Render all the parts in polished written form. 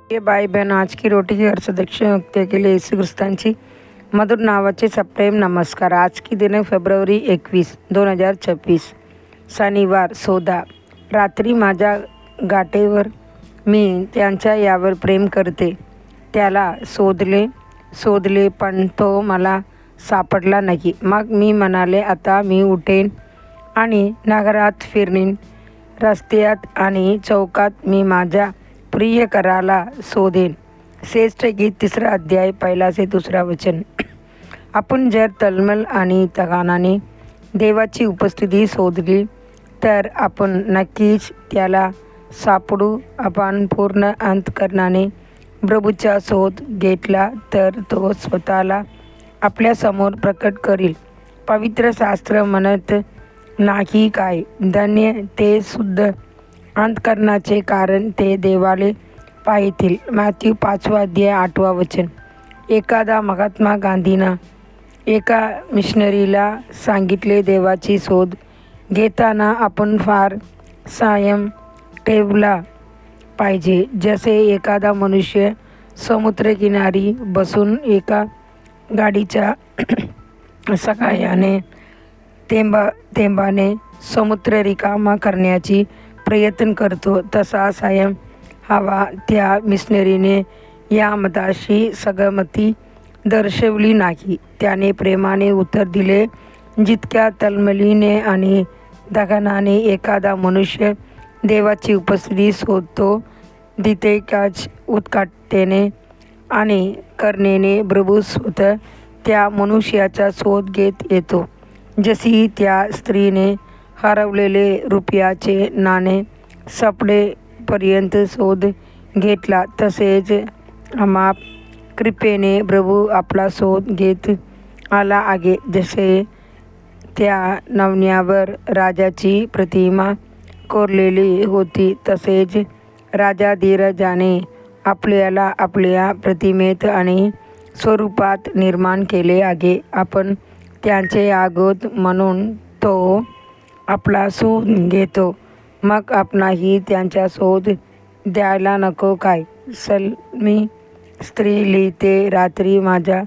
ये भाई बहन, आज की रोटी की हर्षदक्षिण व्यक्त के लिए यीशु ख्रिस्तांची मधुर नावाचे सप्रेम नमस्कार। आज की दिनांक फेब्रुवारी 21, 2026, शनिवार। सोदा रात्री माझ्या गाठेवर मी त्यांच्या यावर प्रेम करते, त्याला शोधले पण तो मला सापडला नाही। मग मी म्हणाले, आता मी उठेन आणि नगरात फिरेन, रस्त्यात आणि चौकात मी माझ्या प्रियकराला शोधेन। श्रेष्ठ गीत 3 अध्याय 1 से 2 वचन। आपण जर तळमळ आणि तगानाने देवाची उपस्थिती शोधली तर आपण नक्कीच त्याला सापडू। आपण पूर्ण अंतःकरणाने प्रभूचा शोध घेतला तर तो स्वतःला आपल्यासमोर प्रकट करील। पवित्र शास्त्र म्हणत नाही काय, धन्य ते शुद्ध अंतःकरणाचे, कारण ते देवाले पाहतील। मॅथ्यू 5 अध्याय 8 वचन। एखादा महात्मा गांधींना एका मिशनरीला सांगितले, देवाची शोध घेताना आपण फार संयम ठेवला पाहिजे, जसे एखादा मनुष्य समुद्रकिनारी बसून एका गाडीच्या सहाय्याने थेंबाने समुद्र रिकामा करण्याची प्रयत्न करतो, तसा संयम हवा। त्या मिशनरीने या मताशी सहमती दर्शवली नाही। त्याने प्रेमाने उत्तर दिले, जितक्या तळमळीने आणि दगानाने एखादा मनुष्य देवाची उपस्थिती शोधतो, तितक्याच उत्कटतेने आणि करुणेने प्रभू स्वतः त्या मनुष्याचा शोध घेत येतो। जशी त्या स्त्रीने हरवलेले रुपयाचे नाणे सापडेपर्यंत शोध घेतला, तसेच अमाप कृपेने प्रभू आपला शोध घेत आला आहे। जसे त्या नाण्यावर राजाची प्रतिमा कोरलेली होती, तसेच राजा धीरजाने आपल्याला आपल्या प्रतिमेत आणि स्वरूपात निर्माण केले आहे। आपण त्याचे आगोत म्हणून तो आपला शोध घेतो, मग आपणाही त्यांचा शोध द्यायला नको काय। सलमी स्त्री लिहिते, रात्री माझ्या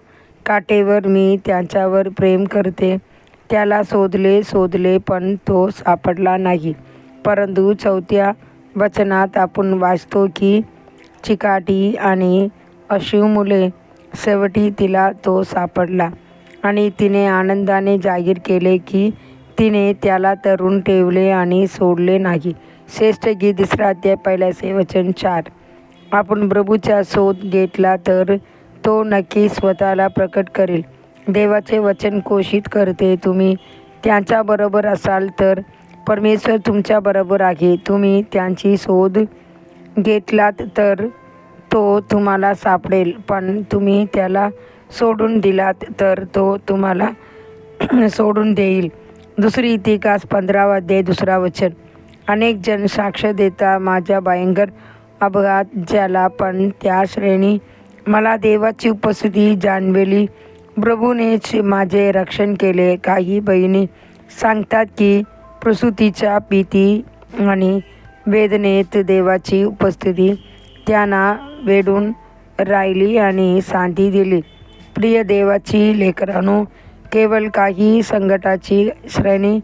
काठेवर मी त्याच्यावर प्रेम करते, त्याला शोधले पण तो सापडला नाही। परंतु 4थ्या वचनात आपण वाचतो की चिकाटी आणि अश्रूमुळे शेवटी तिला तो सापडला आणि तिने आनंदाने जाहीर केले की तिने त्याला धरून ठेवले आणि सोडले नाही। श्रेष्ठ गीत 3 अध्याय 1 से वचन 4। आपण प्रभूचा शोध घेतला तर तो नक्की स्वतःला प्रकट करेल। देवाचे वचन घोषित करते, तुम्ही त्यांच्याबरोबर असाल तर परमेश्वर तुमच्याबरोबर आहे। तुम्ही त्यांची शोध घेतलात तर तो तुम्हाला सापडेल, पण तुम्ही त्याला सोडून दिलात तर तो तुम्हाला सोडून देईल। दुसरी इतिहास 15 अध्याय 2 वचन। अनेक जण साक्ष देता, माझ्या भयंकर अपघात झाला, पण त्या श्रेणी मला देवाची उपस्थिती जाणवली, प्रभूनेच माझे रक्षण केले। काही बहिणी सांगतात की प्रसूतीच्या भीती आणि वेदनेत देवाची उपस्थिती त्यांना वेढून राहिली आणि शांती दिली। प्रिय देवाची लेकरांनो, केवळ काही संकटाची श्रेणी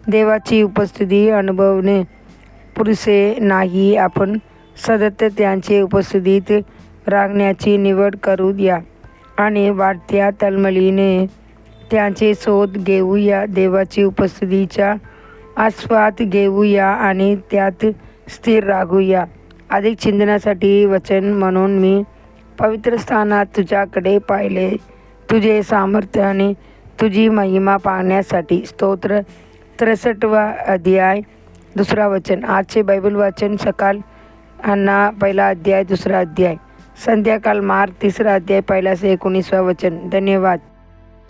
देवाची उपस्थिती अनुभवणे पुरेसे नाही, आपण सतत त्यांची उपस्थितीत राहण्याची निवड करू द्या आणि वाढत्या तळमळीने त्यांचे शोध घेऊया। देवाची उपस्थितीचा आस्वाद घेऊया आणि त्यात स्थिर राहूया। अधिक चिंतनासाठी वचन म्हणून मी पवित्र स्थानात तुझ्याकडे पाहिले, तुझे सामर्थ्य आणि तुझी महिमा पाहण्यासाठी। स्तोत्र 63 अध्याय 2 वचन। आजचे बायबल वाचन सकाळ हन्ना 1 अध्याय 2 अध्याय, संध्याकाळ मार्क 3 अध्याय 1 से 19 वचन। धन्यवाद।